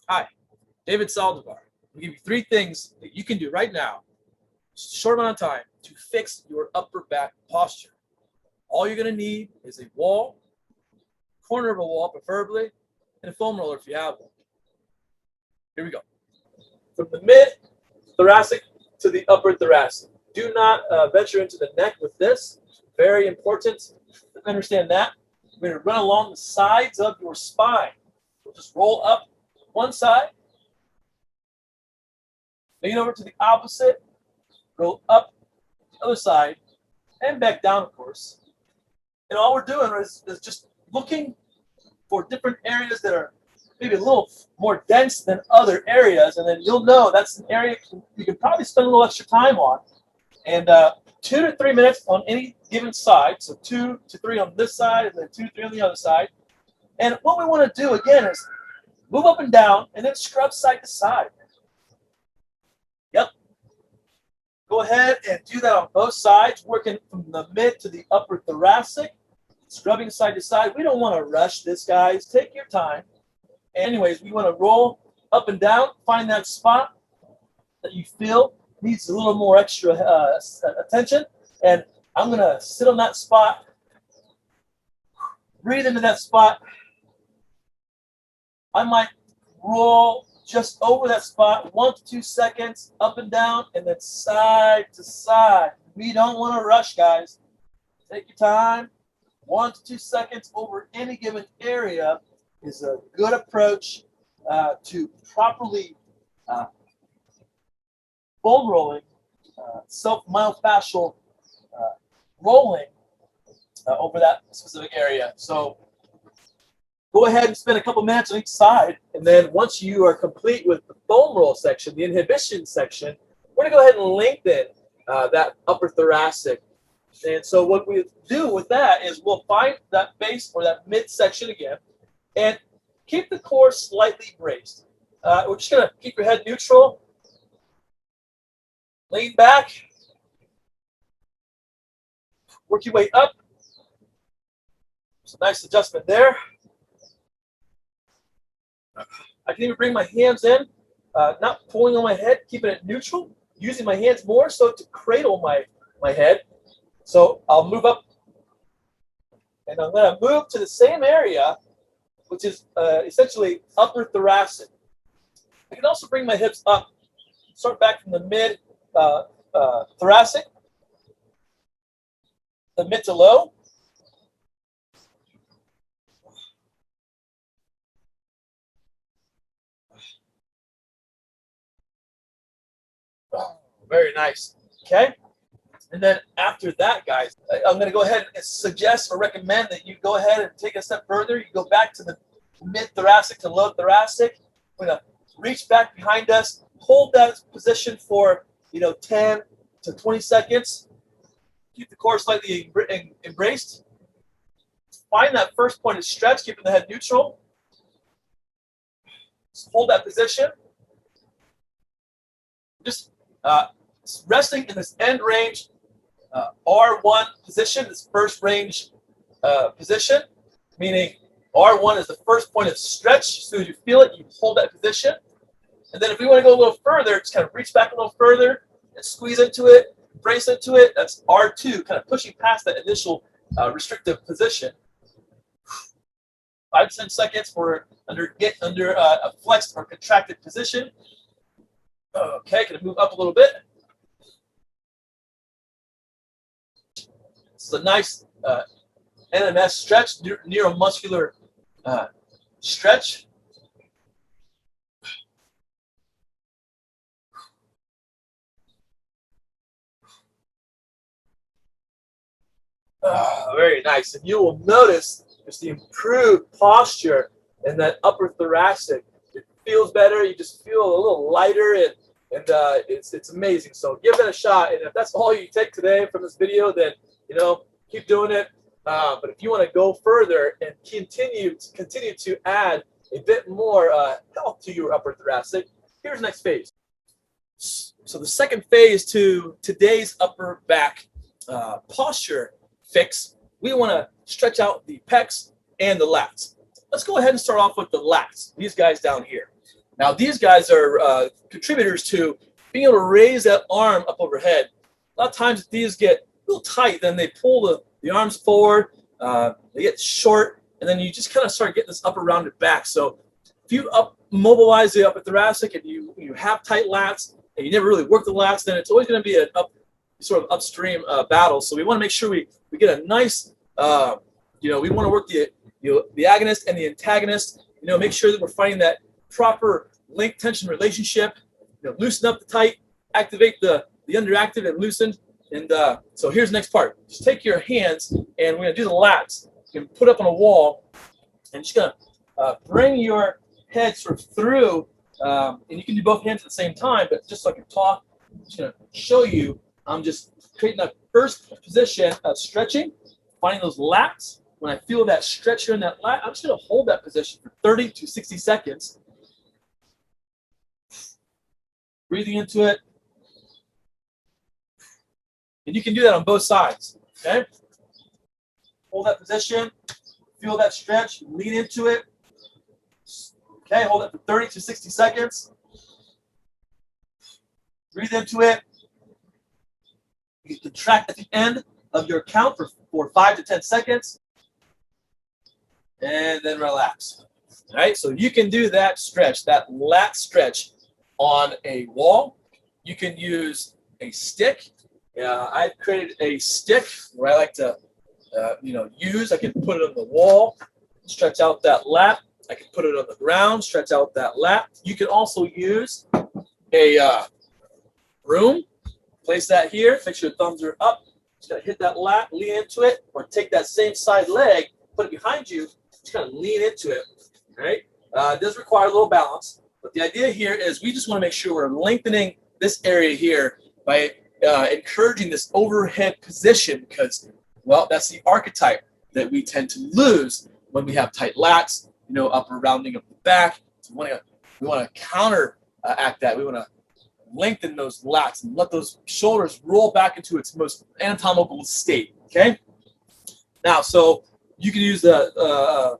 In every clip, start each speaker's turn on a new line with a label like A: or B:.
A: Hi, David Saldivar. I'll give you 3 things that you can do right now, short amount of time, to fix your upper back posture. All you're going to need is a wall, corner of a wall preferably, and a foam roller if you have one. Here we go. From the mid-thoracic to the upper thoracic. Do not venture into the neck with this. Very important to understand that. We're going to run along the sides of your spine. We'll just roll up one side, lean over to the opposite, go up the other side, and back down, of course. And all we're doing is just looking for different areas that are maybe a little more dense than other areas, and then you'll know that's an area you can probably spend a little extra time on. And 2 to 3 minutes on any given side, so 2 to 3 on this side, and then 2 to 3 on the other side. And what we want to do, again, is move up and down, and then scrub side to side. Yep. Go ahead and do that on both sides, working from the mid to the upper thoracic, scrubbing side to side. We don't want to rush this, guys. Take your time. Anyways, we want to roll up and down, find that spot that you feel needs a little more extra attention. And I'm going to sit on that spot, breathe into that spot. I might roll just over that spot, 1 to 2 seconds, up and down, and then side to side. We don't want to rush, guys. Take your time. 1 to 2 seconds over any given area is a good approach to properly bone rolling, self-myofascial rolling over that specific area. So go ahead and spend a couple minutes on each side, and then once you are complete with the foam roll section, the inhibition section, we're going to go ahead and lengthen that upper thoracic. And so what we do with that is we'll find that base or that midsection again, and keep the core slightly braced. We're just going to keep your head neutral, lean back, work your way up. Some nice adjustment there. I can even bring my hands in, not pulling on my head, keeping it neutral, using my hands more so to cradle my head. So I'll move up, and I'm going to move to the same area, which is essentially upper thoracic. I can also bring my hips up, start back from the mid thoracic, the mid to low. Oh, very nice. Okay. And then after that, guys, I'm going to go ahead and suggest or recommend that you go ahead and take a step further. You go back to the mid-thoracic to low thoracic. We're going to reach back behind us, hold that position for 10 to 20 seconds. Keep the core slightly embraced. Find that first point of stretch, keeping the head neutral. Just hold that position. Just resting in this end range R1 position, this first range position, meaning R1 is the first point of stretch. As soon as you feel it, you hold that position. And then if we want to go a little further, just kind of reach back a little further and squeeze into it, brace into it. That's R2, kind of pushing past that initial restrictive position. 5 to 10 seconds for get under a flexed or contracted position. Okay, can I move up a little bit? This is a nice NMS stretch, neuromuscular stretch. Very nice. And you will notice just the improved posture in that upper thoracic. It feels better. You just feel a little lighter, and it's amazing. So give it a shot. And if that's all you take today from this video, then keep doing it. But if you want to go further and continue to add a bit more health to your upper thoracic, here's the next phase. So the second phase to today's upper back posture fix, we want to stretch out the pecs and the lats. Let's go ahead and start off with the lats, these guys down here. Now, these guys are contributors to being able to raise that arm up overhead. A lot of times, if these get a little tight, then they pull the arms forward, they get short, and then you just kind of start getting this upper rounded back. So if you mobilize the upper thoracic and you have tight lats and you never really work the lats, then it's always going to be an sort of upstream battle. So we want to make sure we get a nice, we want to work the agonist and the antagonist. Make sure that we're finding that proper link tension relationship. Loosen up the tight, activate the underactive and loosen. And so here's the next part. Just take your hands and we're going to do the lats. You can put up on a wall and just going to bring your head sort of through. And you can do both hands at the same time, but just so I can talk, I'm just going to show you. I'm just creating that first position of stretching, finding those lats. When I feel that stretch here in that lat, I'm just going to hold that position for 30 to 60 seconds. Breathing into it. And you can do that on both sides, okay? Hold that position, feel that stretch, lean into it. Okay, hold it for 30 to 60 seconds. Breathe into it. You can contract at the end of your count for 5 to 10 seconds. And then relax. All right, so you can do that stretch, that lat stretch on a wall. You can use a stick. I've created a stick where I like to, use. I can put it on the wall, stretch out that lat. I can put it on the ground, stretch out that lat. You can also use a broom. Place that here. Make sure your thumbs are up. Just gotta hit that lat, lean into it, or take that same side leg, put it behind you. Just kind of lean into it. All right. It does require a little balance, but the idea here is we just want to make sure we're lengthening this area here by encouraging this overhead position because, well, that's the archetype that we tend to lose when we have tight lats, upper rounding of the back. So we want to counteract that. We want to lengthen those lats and let those shoulders roll back into its most anatomical state. Okay. Now, so you can use the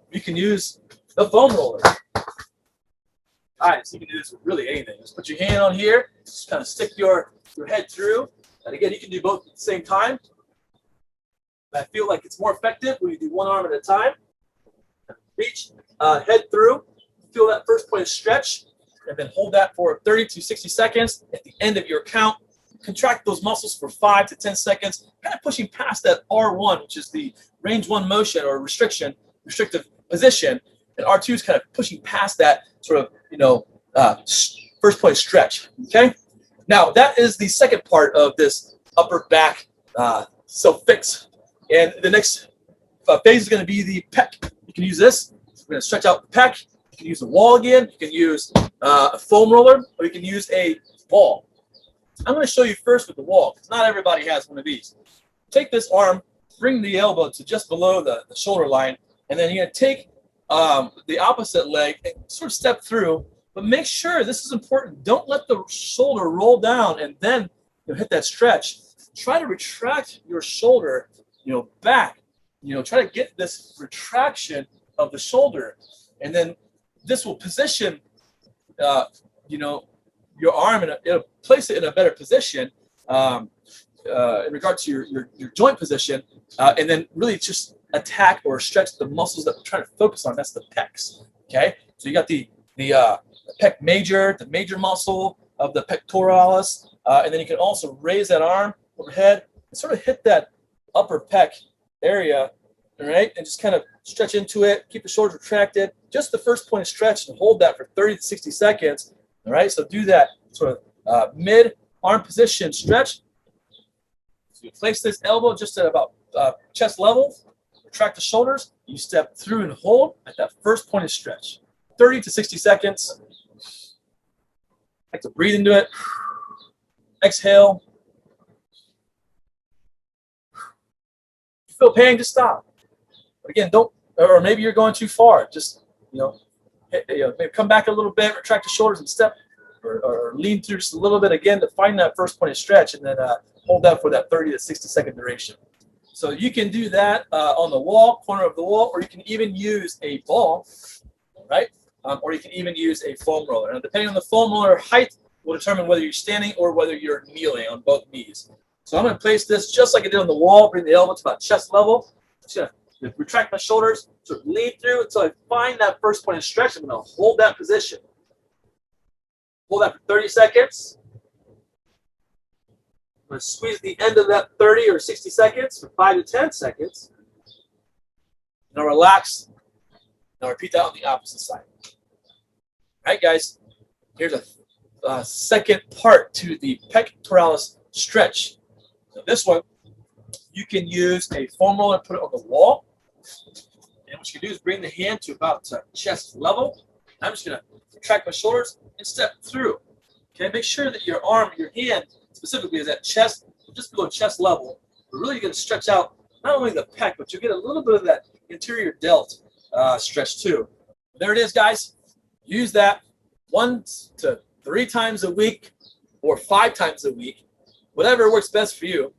A: foam roller. All right, so you can do this with really anything. Just put your hand on here, just kind of stick your head through. And again, you can do both at the same time. I feel like it's more effective when you do one arm at a time. Reach, head through, feel that first point of stretch, and then hold that for 30 to 60 seconds. At the end of your count, contract those muscles for 5 to 10 seconds, kind of pushing past that R1, which is the range 1 motion or restrictive position. And R2 is kind of pushing past that sort of, first point stretch. Okay. Now that is the second part of this upper back self-fix. And the next phase is going to be the pec. You can use this. We're going to stretch out the pec. You can use the wall again. You can use a foam roller, or you can use a ball. I'm going to show you first with the wall, because not everybody has one of these. Take this arm, bring the elbow to just below the shoulder line, and then you're going to take the opposite leg and sort of step through, but make sure, this is important, don't let the shoulder roll down and then hit that stretch. Try to retract your shoulder, back. Try to get this retraction of the shoulder, and then this will position, your arm, and it'll place it in a better position in regard to your joint position, and then really just attack or stretch the muscles that we're trying to focus on. That's the pecs. Okay, so you got the pec major, the major muscle of the pectoralis, and then you can also raise that arm overhead and sort of hit that upper pec area, all right, and just kind of stretch into it. Keep the shoulders retracted. Just the first point of stretch, and hold that for 30 to 60 seconds. All right, so do that sort of mid-arm position stretch. So you place this elbow just at about chest level, retract the shoulders, you step through and hold at that first point of stretch. 30 to 60 seconds. Like to breathe into it. Exhale. If you feel pain, just stop. But again, don't, or maybe you're going too far. Just, maybe come back a little bit, retract the shoulders and step, or lean through just a little bit again to find that first point of stretch, and then hold that for that 30 to 60 second duration. So you can do that on the wall, corner of the wall, or you can even use a ball, right? or you can even use a foam roller. Now, depending on the foam roller height will determine whether you're standing or whether you're kneeling on both knees. So I'm going to place this just like I did on the wall, bring the elbow to about chest level. Just going to retract my shoulders, sort of lean through until I find that first point of stretch. I'm going to hold that position. Hold that for 30 seconds. I'm going to squeeze the end of that 30 or 60 seconds for 5 to 10 seconds. Now relax. Now repeat that on the opposite side. All right, guys. Here's a second part to the pectoralis stretch. So this one, you can use a foam roller and put it on the wall. And what you can do is bring the hand to about chest level. I'm just going to retract my shoulders and step through. Okay, make sure that your arm, your hand specifically is at chest, just below chest level. We're really going to stretch out not only the pec, but you'll get a little bit of that interior delt stretch too. There it is, guys. Use that 1 to 3 times a week or 5 times a week, whatever works best for you.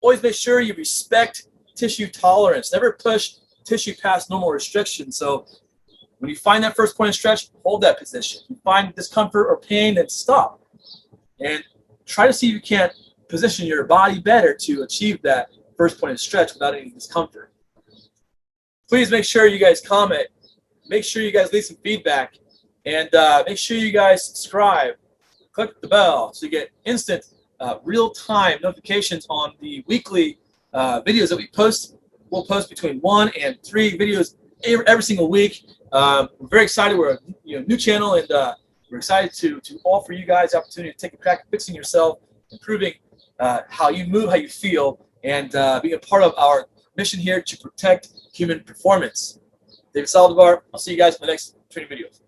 A: Always make sure you respect tissue tolerance. Never push tissue past normal restriction. So when you find that first point of stretch, hold that position. If you find discomfort or pain, then stop. And try to see if you can't position your body better to achieve that first point of stretch without any discomfort. Please make sure you guys comment. Make sure you guys leave some feedback. And make sure you guys subscribe. Click the bell so you get instant, real-time notifications on the weekly videos that we post. We'll post between 1 and 3 videos every single week. We're very excited. We're a new channel, and we're excited to offer you guys the opportunity to take a crack at fixing yourself, improving how you move, how you feel, and being a part of our mission here to protect human performance. David Saldivar. I'll see you guys in the next training videos.